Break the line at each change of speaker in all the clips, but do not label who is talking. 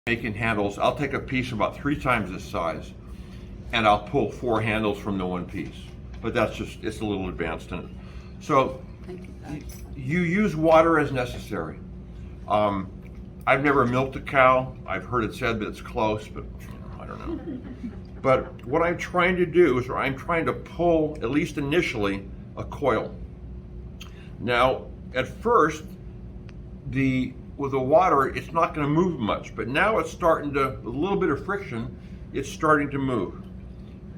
making handles, I'll take a piece about 3 times this size and I'll pull 4 handles from the one piece. But that's just, it's a little advanced in it. So you use water as necessary. I've never milked a cow. I've heard it said that it's close, but I don't know. But what I'm trying to do is I'm trying to pull, at least initially, a coil. Now, at first, with the water, it's not going to move much, but now it's starting to, with a little bit of friction, it's starting to move.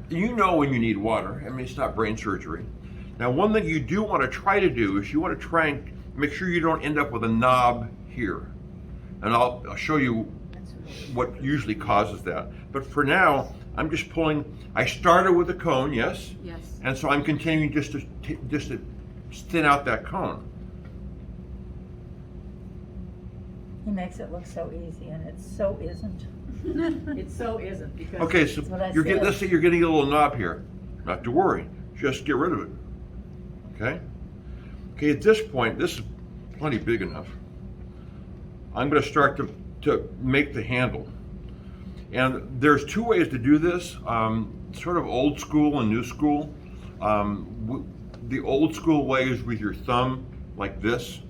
You know when you need water. I mean, it's not brain surgery. Now, one thing you do want to try to do is you want to try and make sure you don't end up with a knob here. And I'll show you what usually causes that. But for now, I'm just pulling. I started with a cone, yes?
Yes.
And so I'm continuing just to thin out that cone.
He makes it look so easy, and it so isn't.
It so isn't, because
Okay, so
what I
let's say you're getting a little knob here. Not to worry, just get rid of it. Okay? Okay, at this point, this is plenty big enough. I'm going to start to make the handle. And there's 2 ways to do this, sort of old school and new school. The old school way is with your thumb like this,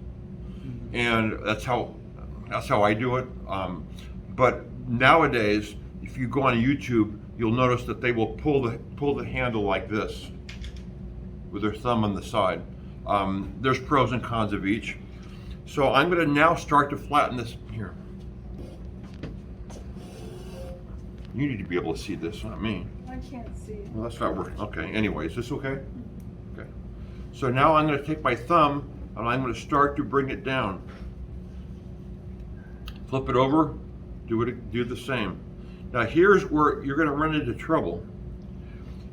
and that's how I do it. But nowadays, if you go on YouTube, you'll notice that they will pull the handle like this with their thumb on the side. There's pros and cons of each. So I'm going to now start to flatten this here. You need to be able to see this, not me.
I can't see it.
Well, that's not working. Okay, anyway, is this okay? Okay. So now I'm going to take my thumb and I'm going to start to bring it down. Flip it over, do the same. Now here's where you're going to run into trouble.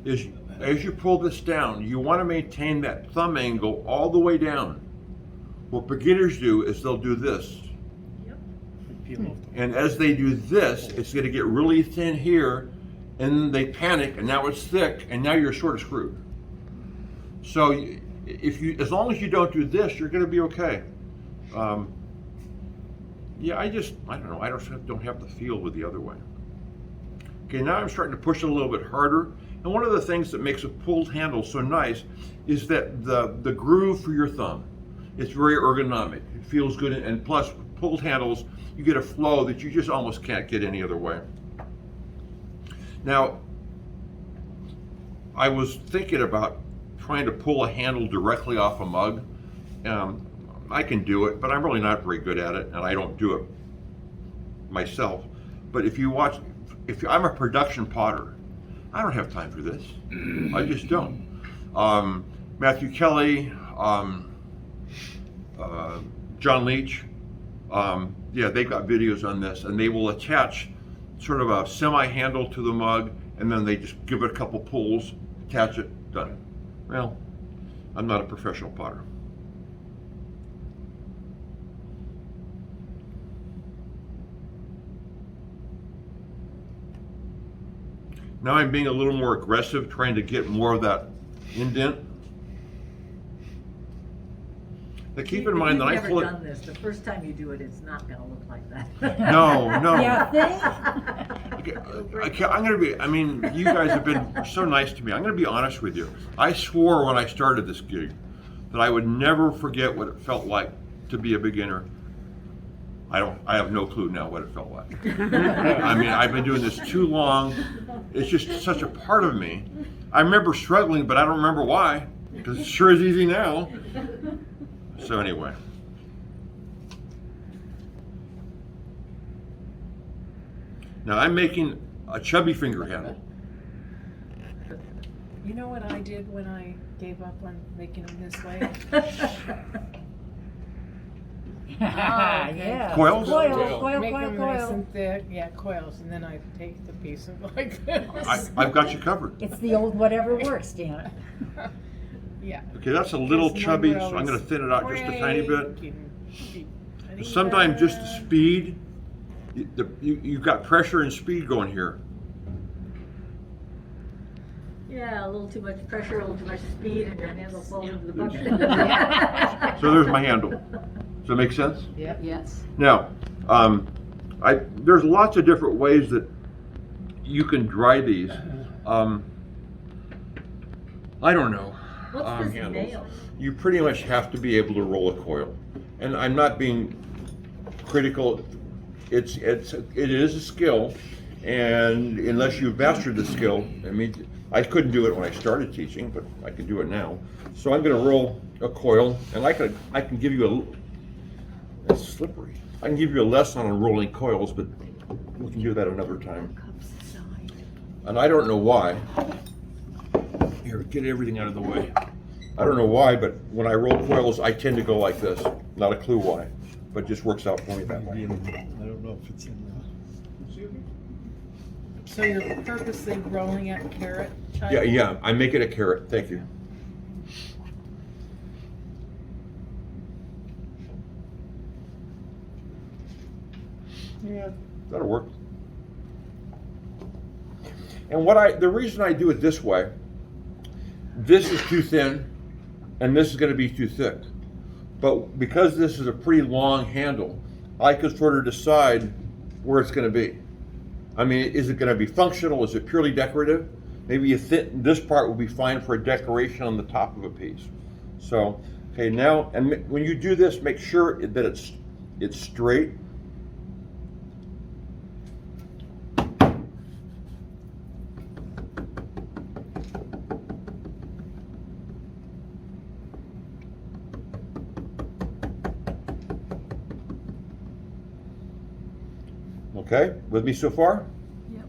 Is as you pull this down, you want to maintain that thumb angle all the way down. What beginners do is they'll do this. And as they do this, it's going to get really thin here, and they panic, and now it's thick, and now you're sort of screwed. So as long as you don't do this, you're going to be okay. Yeah, I don't know. I don't have the feel with the other way. Okay, now I'm starting to push it a little bit harder. And one of the things that makes a pulled handle so nice is that the groove for your thumb. It's very ergonomic. It feels good, and plus pulled handles, you get a flow that you just almost can't get any other way. Now, I was thinking about trying to pull a handle directly off a mug. I can do it, but I'm really not very good at it, and I don't do it myself. But if I'm a production potter, I don't have time for this. I just don't. Matthew Kelly, John Leach, yeah, they've got videos on this, and they will attach sort of a semi-handle to the mug, and then they just give it a couple pulls, attach it, done. Well, I'm not a professional potter. Now I'm being a little more aggressive, trying to get more of that indent. Now keep in mind that
I've never done this. The first time you do it, it's not going to look like that.
No.
Yeah,
Okay, I'm going to be, I mean, you guys have been so nice to me. I'm going to be honest with you. I swore when I started this gig that I would never forget what it felt like to be a beginner. I have no clue now what it felt like. I mean, I've been doing this too long. It's just such a part of me. I remember struggling, but I don't remember why, because it sure is easy now. So anyway. Now I'm making a chubby finger handle.
You know what I did when I gave up on making them this way?
Yeah.
Coils?
Coil,
Make them nice
coil.
and thick, yeah, coils, and then I take the piece of like this.
I've got you covered.
It's the old whatever works, damn it.
Yeah.
Okay, that's a little
Just
chubby,
remember
so I'm going to thin it out just a
always
tiny bit.
cranking
Sometimes just the
that.
speed, you've got pressure and speed going here.
Yeah, a little too much pressure, a little too much speed, and your handle falls into the bucket.
So there's my handle. Does that make sense?
Yeah.
Yes.
Now, There's lots of different ways that you can dry these. I don't know.
What's this
Handles.
nail?
You pretty much have to be able to roll a coil, and I'm not being critical. It is a skill, and unless you've mastered the skill, I mean, I couldn't do it when I started teaching, but I can do it now. So I'm going to roll a coil, and I can give you it's slippery. I can give you a lesson on rolling coils, but we can do that another time. And I don't know why. Here, get everything out of the way. I don't know why, but when I roll coils, I tend to go like this. Not a clue why, but it just works out for me that way.
I don't know if it's in there.
So you're purposely rolling it carrot type?
Yeah, I make it a carrot. Thank you. Yeah, that'll work. And the reason I do it this way, this is too thin, and this is going to be too thick. But because this is a pretty long handle, I could sort of decide where it's going to be. I mean, is it going to be functional? Is it purely decorative? Maybe this part will be fine for a decoration on the top of a piece. So, okay, now, and when you do this, make sure that it's straight. Okay, with me so far?
Yep.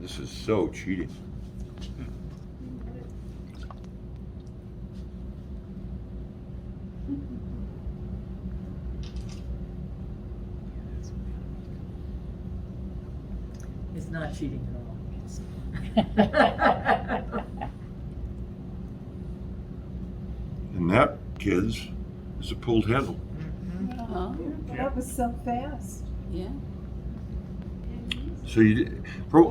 This is so cheating.
It's not cheating at all.
And that, kids, is a pulled handle.
Oh, that was so fast.
Yeah.
So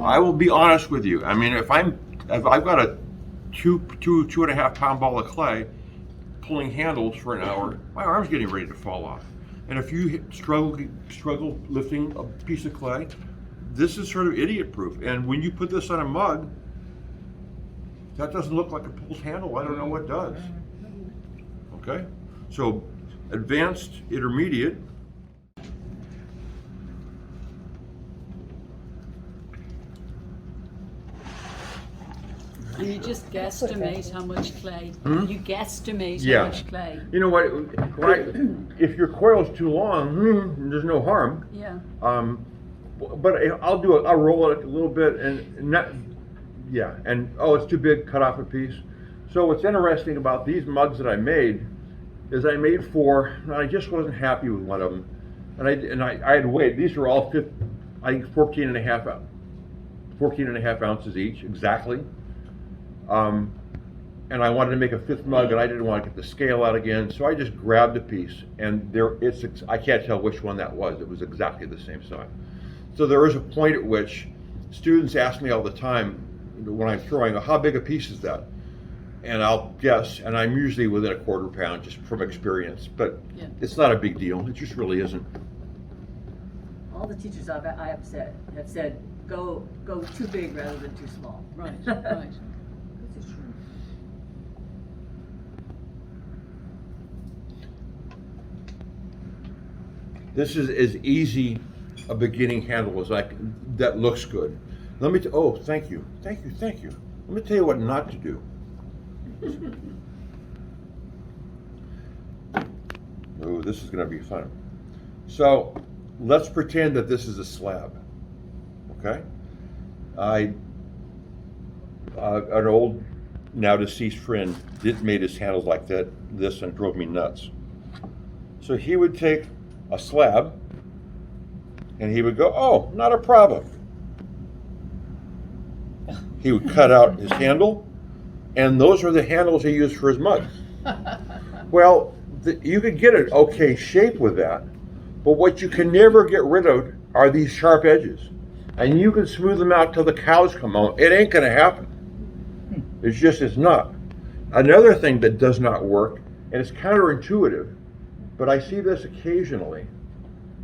I will be honest with you. I mean, if I've got a two and a half pound ball of clay pulling handles for an hour, my arm's getting ready to fall off. And if you struggle lifting a piece of clay, this is sort of idiot proof. And when you put this on a mug, that doesn't look like a pulled handle. I don't know what does. Okay, so advanced, intermediate.
And you just guesstimate how much clay.
Hmm?
You guesstimate
Yeah.
how much clay.
You know what? If your coil's too long, there's no harm.
Yeah.
But I'll roll it a little bit and not, yeah. And oh, it's too big. Cut off a piece. So what's interesting about these mugs that I made is I made 4, and I just wasn't happy with one of them. And I had weighed. These were all 14 and a half ounces each, exactly. And I wanted to make a 5th mug, and I didn't want to get the scale out again, so I just grabbed a piece, and I can't tell which one that was. It was exactly the same size. So there is a point at which students ask me all the time when I'm throwing, how big a piece is that? And I'll guess, and I'm usually within a 1/4 pound just from experience, but
Yeah.
it's not a big deal. It just really isn't.
All the teachers I have said, go too big rather than too small.
Right, right.
This is as easy a beginning handle as that looks good. Let me, oh, thank you. Let me tell you what not to do. Oh, this is gonna be fun. So, let's pretend that this is a slab, okay? An old, now deceased friend made his handles like this and drove me nuts. So he would take a slab, and he would go, oh, not a problem. He would cut out his handle, and those are the handles he used for his mug. Well, you could get an okay shape with that, but what you can never get rid of are these sharp edges. And you can smooth them out till the cows come home. It ain't gonna happen. It's not. Another thing that does not work, and it's counterintuitive, but I see this occasionally,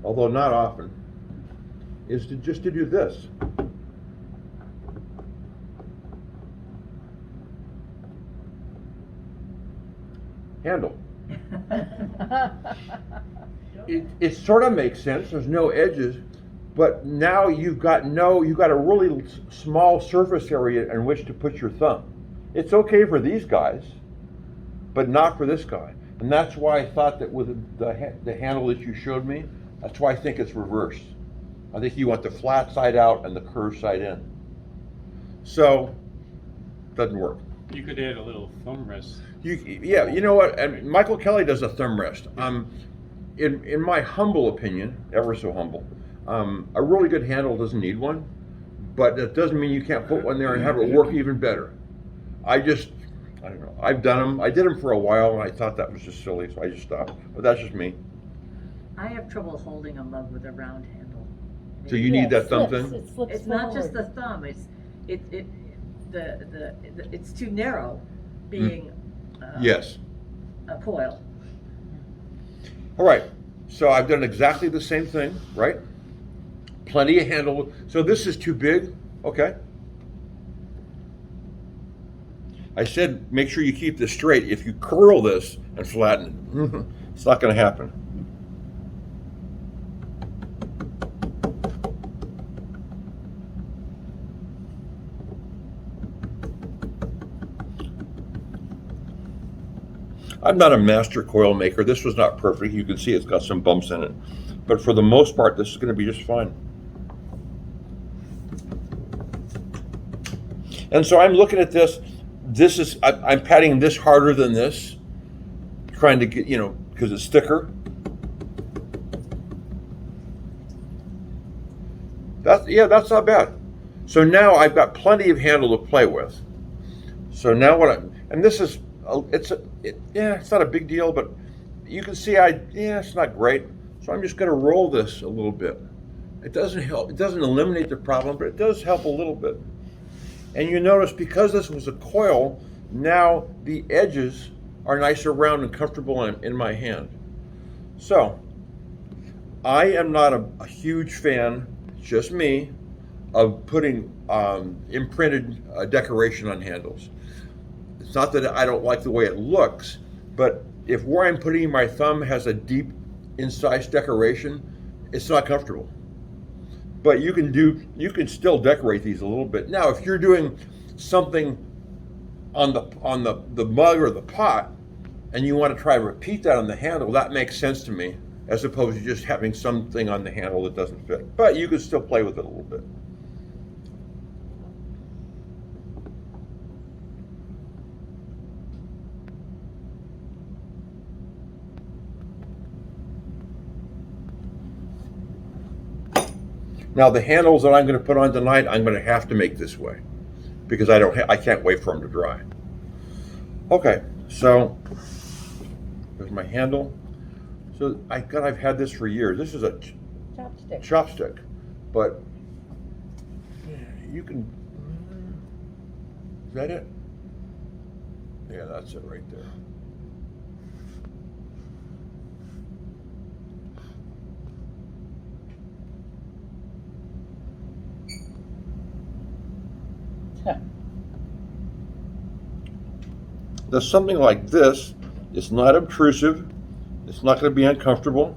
although not often, is to just to do this. Handle. It sort of makes sense. There's no edges, but now you've got a really small surface area in which to put your thumb. It's okay for these guys, but not for this guy. And that's why I thought that with the handle that you showed me, that's why I think it's reversed. I think you want the flat side out and the curved side in. So, doesn't work.
You could add a little thumb rest.
Yeah, you know what? And Michael Kelly does a thumb rest. In my humble opinion, ever so humble, a really good handle doesn't need one, but that doesn't mean you can't put one there and have it work even better. I don't know. I've done them. I did them for a while, and I thought that was just silly, so I just stopped. But that's just me.
I have trouble holding a mug with a round handle.
So you need that thumb
slips,
thing?
it slips
It's not just the
forward.
thumb, it's too narrow being
Yes.
a coil.
All right. So I've done exactly the same thing, right? Plenty of handle. So this is too big. Okay. I said make sure you keep this straight. If you curl this and flatten it, it's not going to happen. I'm not a master coil maker. This was not perfect. You can see it's got some bumps in it. But for the most part, this is going to be just fine. And so I'm looking at this. I'm patting this harder than this, trying to get, because it's thicker. That's not bad. So now I've got plenty of handle to play with. So now it's not a big deal, but you can see it's not great. So I'm just going to roll this a little bit. It doesn't help. It doesn't eliminate the problem, but it does help a little bit. And you notice because this was a coil, now the edges are nice and round and comfortable in my hand. So I am not a huge fan, just me, of putting imprinted decoration on handles. It's not that I don't like the way it looks, but if where I'm putting my thumb has a deep incised decoration, it's not comfortable. But you can still decorate these a little bit. Now, if you're doing something on the mug or the pot, and you want to try to repeat that on the handle, that makes sense to me, as opposed to just having something on the handle that doesn't fit. But you can still play with it a little bit. Now the handles that I'm going to put on tonight, I'm going to have to make this way because I can't wait for them to dry. Okay, so there's my handle. So I've had this for years. This is a chopstick, but you can. Is that it? Yeah, that's it right there. Now something like this, it's not obtrusive, it's not going to be uncomfortable.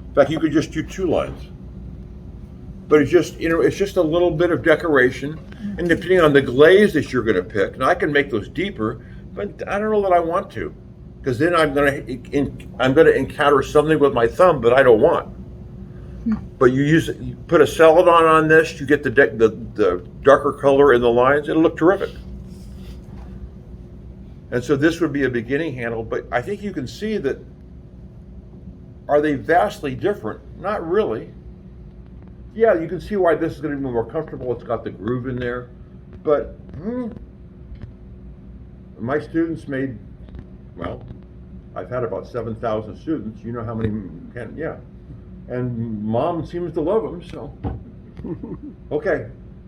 In fact, you could just do 2 lines. But it's just, it's just a little bit of decoration, and depending on the glaze that you're going to pick, and I can make those deeper, but I don't know that I want to, because then I'm going to encounter something with my thumb that I don't want. But you put a celadon on this, you get the darker color in the lines, it'll look terrific. And so this would be a beginning handle, but I think you can see that, are they vastly different? Not really. Yeah, you can see why this is going to be more comfortable. It's got the groove in there. But my students I've had about 7,000 students. You know how many and mom seems to love them, so. Okay,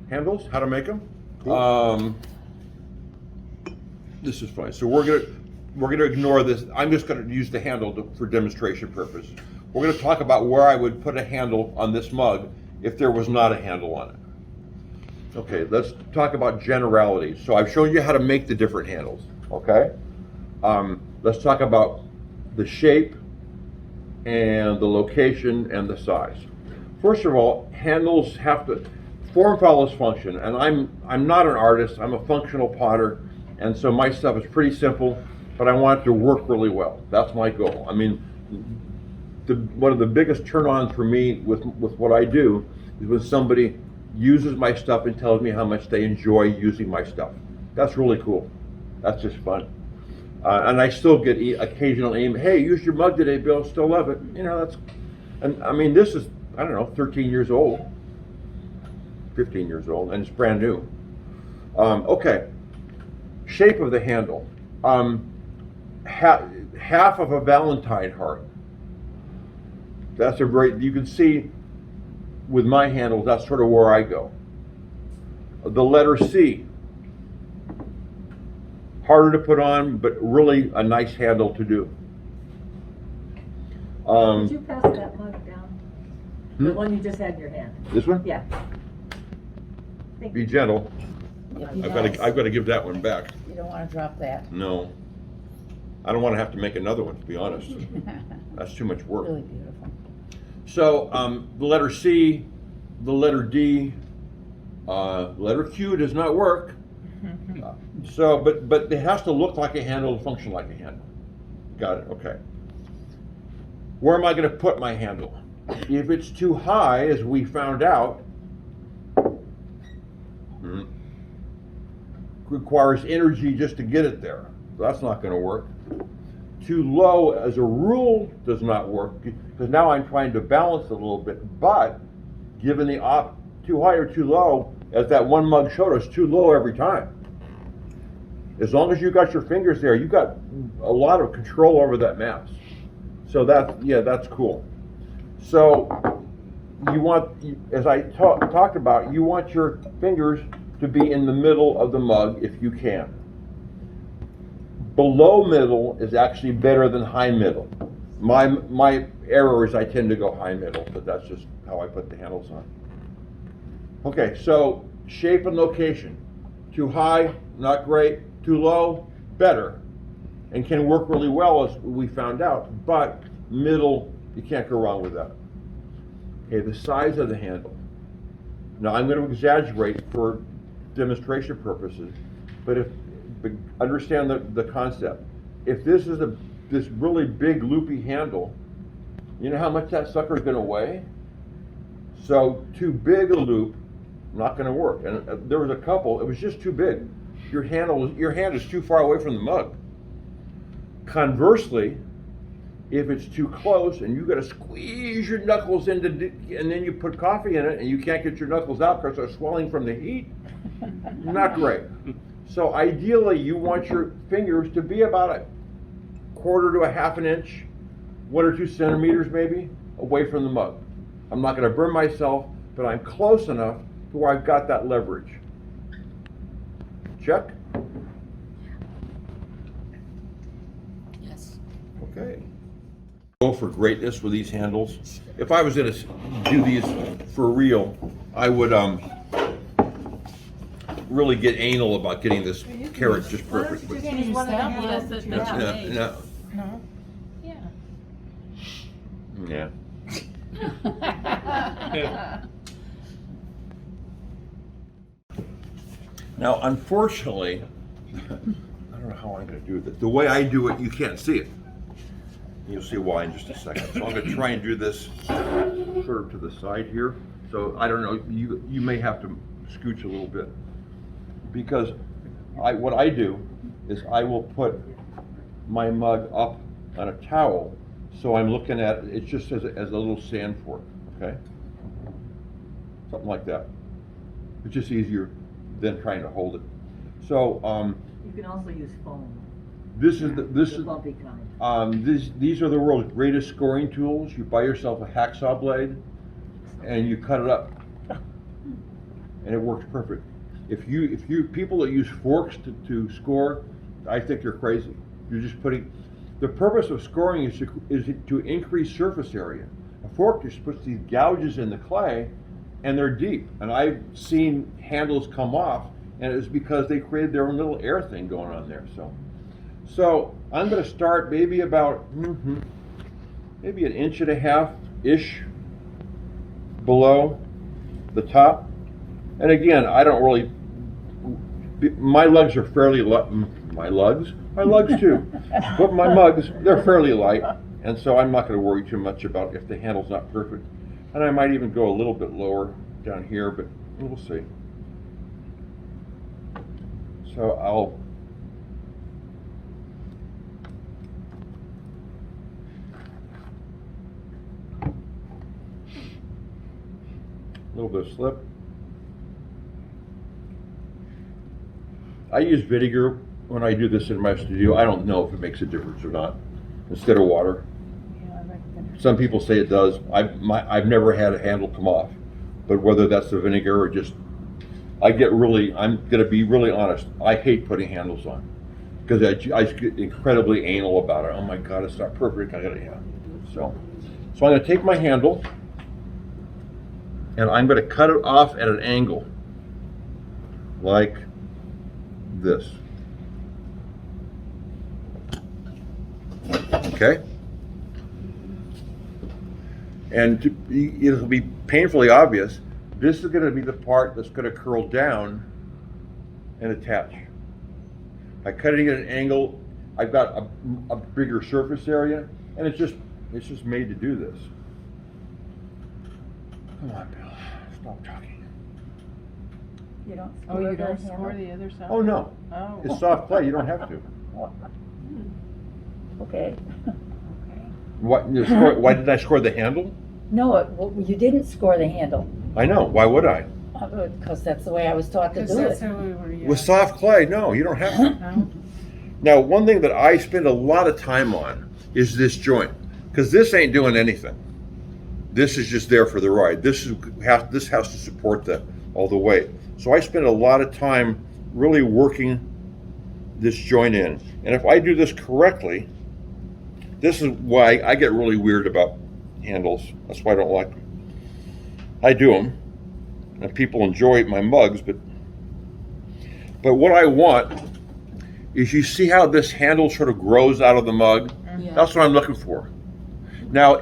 handles, how to make them. This is fine. So we're gonna ignore this. I'm just gonna use the handle for demonstration purpose. We're gonna talk about where I would put a handle on this mug if there was not a handle on it. Okay, let's talk about generalities. So I've shown you how to make the different handles, okay? Let's talk about the shape and the location and the size. First of all, handles have to, form follows function, and I'm not an artist, I'm a functional potter, and so my stuff is pretty simple, but I want it to work really well. That's my goal. I mean, one of the biggest turn-ons for me with what I do is when somebody uses my stuff and tells me how much they enjoy using my stuff. That's really cool. That's just fun. And I still get occasional email, hey, used your mug today, Bill, still love it. You know, that's, and I mean, this is, I don't know, 13 years old, 15 years old, and it's brand new. Okay, shape of the handle. Half of a Valentine heart. That's a great, you can see with my handles, that's sort of where I go. The letter C. Harder to put on, but really a nice handle to do.
Could you pass that mug down? The one you just had in your hand?
This one?
Yeah. Thank
Be
you.
gentle.
If
I've got to give that one back.
You don't wanna drop that.
No. I don't want to have to make another one, to be honest. That's too much work.
Really beautiful.
So the letter C, the letter D, letter Q does not work. So, but it has to look like a handle and function like a handle. Got it, okay. Where am I going to put my handle? If it's too high, as we found out, requires energy just to get it there. So that's not going to work. Too low, as a rule, does not work, because now I'm trying to balance it a little bit, but given the too high or too low, as that one mug showed us, too low every time. As long as you got your fingers there, you got a lot of control over that mass. So that's cool. So you want, as I talked about, you want your fingers to be in the middle of the mug if you can. Below middle is actually better than high middle. My error is I tend to go high middle, but that's just how I put the handles on. Okay, so shape and location. Too high, not great. Too low, better. And can work really well, as we found out, but middle, you can't go wrong with that. Okay, the size of the handle. Now I'm going to exaggerate for demonstration purposes, but understand the concept. If this is this really big loopy handle, you know how much that sucker is going to weigh? So too big a loop, not going to work. And there was a couple, it was just too big. Your hand is too far away from the mug. Conversely, if it's too close and you got to squeeze your knuckles into, and then you put coffee in it and you can't get your knuckles out because they're swelling from the heat, not great. So ideally, you want your fingers to be about a quarter to a half an inch, 1 or 2 centimeters maybe, away from the mug. I'm not going to burn myself, but I'm close enough to where I've got that leverage. Check?
Yes.
Okay. Go for greatness with these handles. If I was going to do these for real, I would really get anal about getting this carrot just perfect.
Why don't you just use one of the
Yes,
handles
that's
that you
what
have?
I mean.
No,
No? Yeah.
yeah. Now, unfortunately, I don't know how I'm going to do this. The way I do it, you can't see it. You'll see why in just a second. So I'm going to try and do this sort of to the side here. So I don't know, you may have to scooch a little bit. Because what I do is I will put my mug up on a towel, so I'm looking at it just as a little sand fork, okay? Something like that. It's just easier than trying to hold it. So
You can also use foam,
this is
the bumpy kind.
these are the world's greatest scoring tools. You buy yourself a hacksaw blade and you cut it up, and it works perfect. If you people that use forks to score, I think you're crazy. You're just putting, the purpose of scoring is to increase surface area. A fork just puts these gouges in the clay and they're deep. And I've seen handles come off and it's because they created their own little air thing going on there. So I'm going to start maybe about, maybe 1.5 inches-ish below the top. And again, I don't really, my lugs are fairly light. My lugs too. But my mugs, they're fairly light. And so I'm not going to worry too much about if the handle's not perfect. And I might even go a little bit lower down here, but we'll see. So I'll a little bit of slip. I use vinegar when I do this in my studio. I don't know if it makes a difference or not, instead of water.
Yeah, I reckon.
Some people say it does. I've never had a handle come off, but whether that's the vinegar or just, I'm gonna be really honest. I hate putting handles on because I get incredibly anal about it. Oh my God, it's not perfect. So I'm gonna take my handle and I'm gonna cut it off at an angle like this. Okay? And it'll be painfully obvious, this is going to be the part that's going to curl down and attach. I cut it at an angle, I've got a bigger surface area, and it's just made to do this. Come on, Bill, stop talking.
You don't
Oh,
score
you
the
don't
handle?
score the other side?
Oh no,
Oh.
it's soft clay, you don't have to.
Okay.
Why did I score the handle?
No, well, you didn't score the handle,
I know, why would I?
because that's the way I was taught to
Because
do
that's
it.
how we were, yeah.
With soft clay, no, you don't have to.
No?
Now, one thing that I spend a lot of time on is this joint, because this ain't doing anything. This is just there for the ride. This has to support all the weight. So I spend a lot of time really working this joint in. And if I do this correctly, this is why I get really weird about handles. That's why I don't like them. I do them, and people enjoy my mugs, but what I want is, you see how this handle sort of grows out of the mug?
Yeah.
That's what I'm looking for. Now,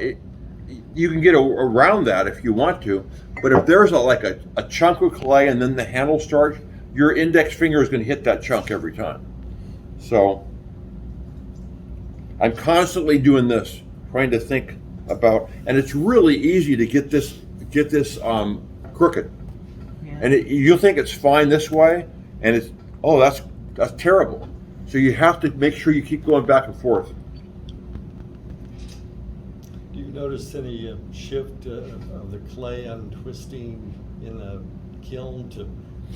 you can get around that if you want to, but if there's a chunk of clay and then the handle starts, your index finger is going to hit that chunk every time. So I'm constantly doing this, trying to think about, and it's really easy to get this crooked.
Yeah.
And you'll think it's fine this way, and it's, oh, that's terrible. So you have to make sure you keep going back and forth.
Do you notice any shift of the clay untwisting in a kiln to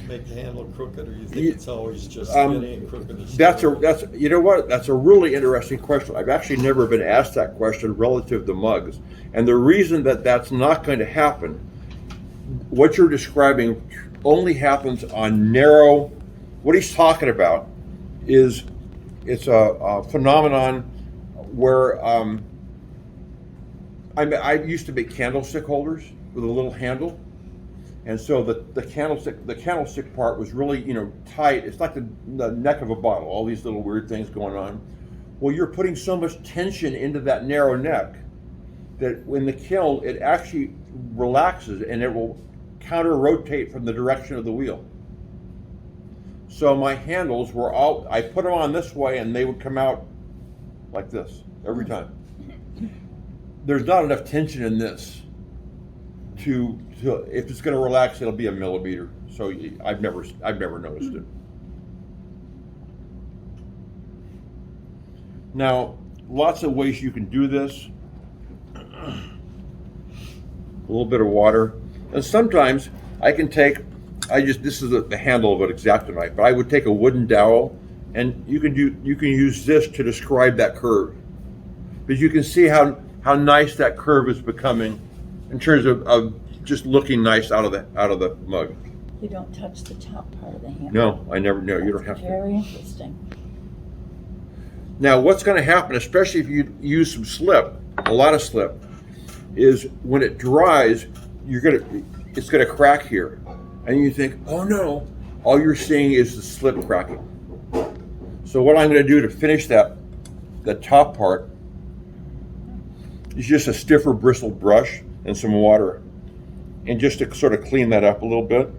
make the handle crooked, or you think it's always just spinning and crooked?
That's you know what? That's a really interesting question. I've actually never been asked that question relative to mugs, and the reason that that's not going to happen, what you're describing only happens on narrow. What he's talking about is it's a phenomenon where I used to make candlestick holders with a little handle. And so the candlestick part was really, tight. It's like the neck of a bottle, all these little weird things going on. Well, you're putting so much tension into that narrow neck that when the kiln, it actually relaxes and it will counter-rotate from the direction of the wheel. So my handles were I put them on this way and they would come out like this every time. There's not enough tension in this to if it's going to relax, it'll be a millimeter. So I've never noticed it. Now, lots of ways you can do this. A little bit of water, and sometimes I can take. This is the handle of an X-Acto knife, but I would take a wooden dowel, and you can use this to describe that curve, because you can see how nice that curve is becoming in terms of just looking nice out of the mug.
You don't touch the top part of the handle.
No, I never. No, you don't have to.
Very interesting.
Now, what's going to happen, especially if you use some slip, a lot of slip, is when it dries, it's going to crack here, and you think, oh no, all you're seeing is the slip cracking. So what I'm going to do to finish that top part is just a stiffer bristle brush and some water, and just to sort of clean that up a little bit.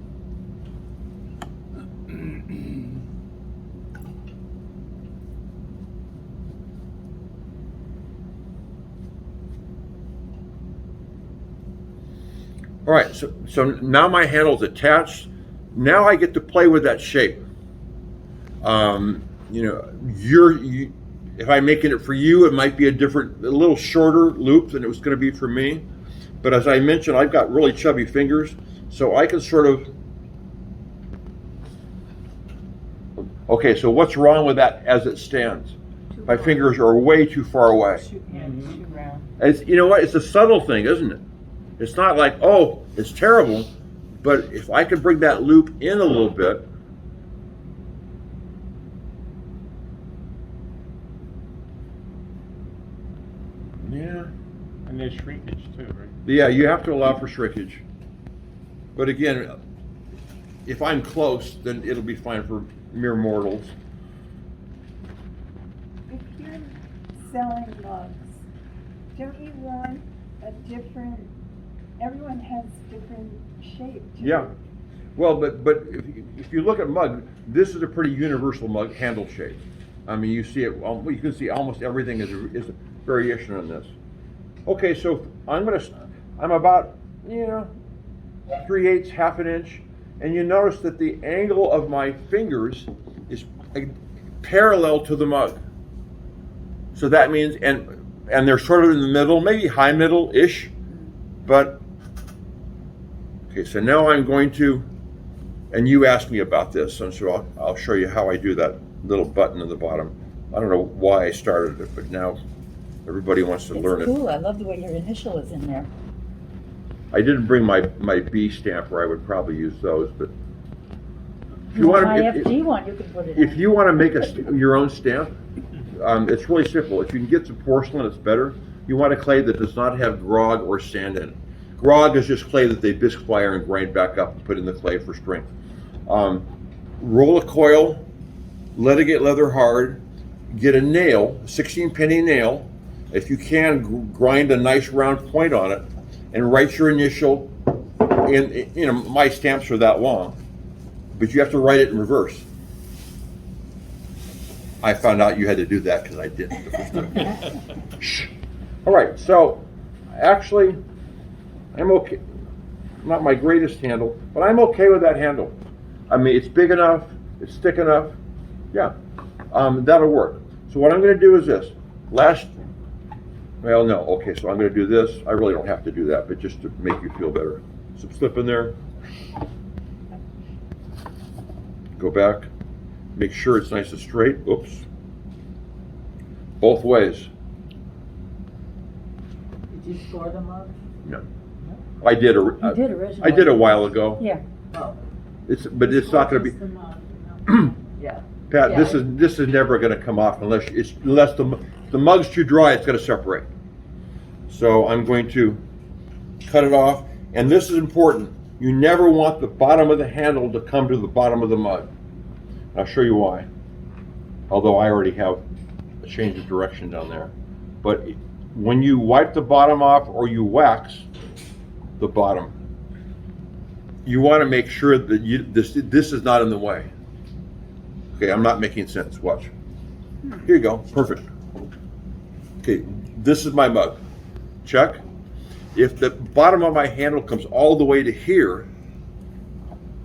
All right, so now my handle's attached. Now I get to play with that shape. If I'm making it for you, it might be a little shorter loop than it was going to be for me. But as I mentioned, I've got really chubby fingers, so I can sort of. Okay, so what's wrong with that as it stands? My fingers are way too far away.
Too round.
You know what? It's a subtle thing, isn't it? It's not like, oh, it's terrible, but if I could bring that loop in a little bit. Yeah.
And there's shrinkage too, right?
Yeah, you have to allow for shrinkage. But again, if I'm close, then it'll be fine for mere mortals.
If you're selling mugs, don't you want a different, everyone has different shapes.
Yeah. Well, but if you look at mug, this is a pretty universal mug handle shape. I mean, you see it. You can see almost everything is a variation on this. Okay, so I'm about 3/8, half an inch, and you notice that the angle of my fingers is parallel to the mug. So that means, and they're sort of in the middle, maybe high middle-ish, but okay. So now I'm going to, and you asked me about this, and so I'll show you how I do that little button at the bottom. I don't know why I started it, but now everybody wants to learn
It's
it.
cool. I love the way your initial is in there.
I didn't bring my B stamp, where I would probably use those, but if you
The
want
IFG one, you can put it in.
if you want to make your own stamp, it's really simple. If you can get some porcelain, it's better. You want a clay that does not have grog or sand in it. Grog is just clay that they bisque fire and grind back up and put in the clay for strength. Roll a coil, let it get leather hard, get a nail, a 16-penny nail. If you can, grind a nice round point on it and write your initial. And my stamps are that long, but you have to write it in reverse. I found out you had to do that because I didn't the first time. Shh. All right, so actually, I'm okay. Not my greatest handle, but I'm okay with that handle. I mean, it's big enough, it's thick enough. Yeah, that'll work. So what I'm going to do is this. Well, no, okay, so I'm going to do this. I really don't have to do that, but just to make you feel better. Some slip in there. Go back. Make sure it's nice and straight. Oops. Both ways.
Did you score the mug?
No. I did.
You did originally.
I did a while ago.
Yeah.
Oh,
But it's not going to be.
yeah.
Pat,
Yeah.
this is never going to come off unless the mug's too dry. It's going to separate. So I'm going to cut it off, and this is important. You never want the bottom of the handle to come to the bottom of the mug. I'll show you why. Although I already have a change of direction down there. But when you wipe the bottom off or you wax the bottom, you want to make sure that this is not in the way. Okay, I'm not making sense. Watch. Here you go. Perfect. Okay, this is my mug. Check. If the bottom of my handle comes all the way to here,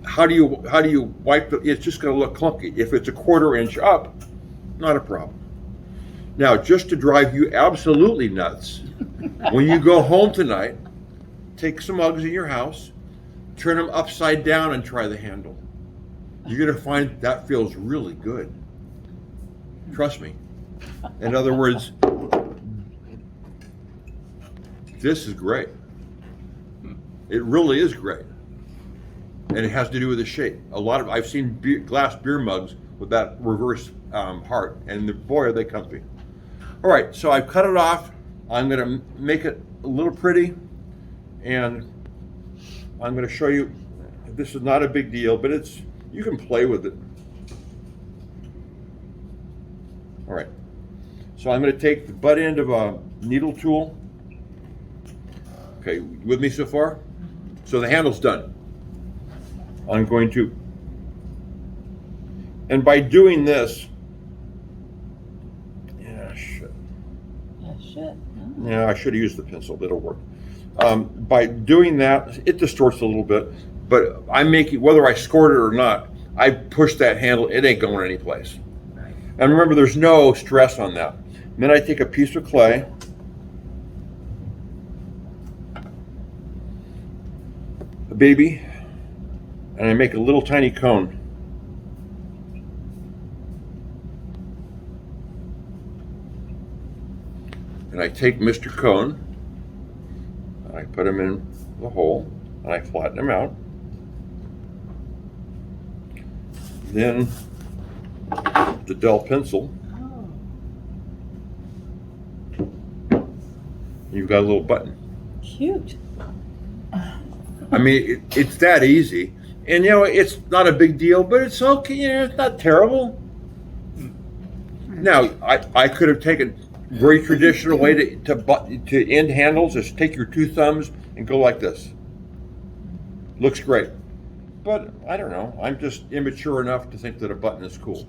how do you wipe the? It's just going to look clunky. If it's a 1/4 inch up, not a problem. Now, just to drive you absolutely nuts, when you go home tonight, take some mugs in your house, turn them upside down, and try the handle. You're going to find that feels really good. Trust me. In other words, this is great. It really is great. And it has to do with the shape. I've seen glass beer mugs with that reverse heart, and boy, are they comfy. All right, so I've cut it off. I'm gonna make it a little pretty, and I'm gonna show you. This is not a big deal, but you can play with it. All right, so I'm gonna take the butt end of a needle tool. Okay, with me so far? So the handle's done. I'm going to, and by doing this, yeah, I should have used the pencil, that'll work. By doing that, it distorts a little bit, but I'm making, whether I scored it or not, I push that handle, it ain't going anyplace.
Right.
And remember, there's no stress on that. And then I take a piece of clay, a baby, and I make a little tiny cone. And I take Mr. Cone, and I put him in the hole, and I flatten him out. Then the Dell pencil, you've got a little button.
Cute.
I mean, it's that easy. And you know, it's not a big deal, but it's okay, you know, it's not terrible. Now, I could have taken very traditional way to end handles is take your two thumbs and go like this. Looks great. But I don't know, I'm just immature enough to think that a button is cool.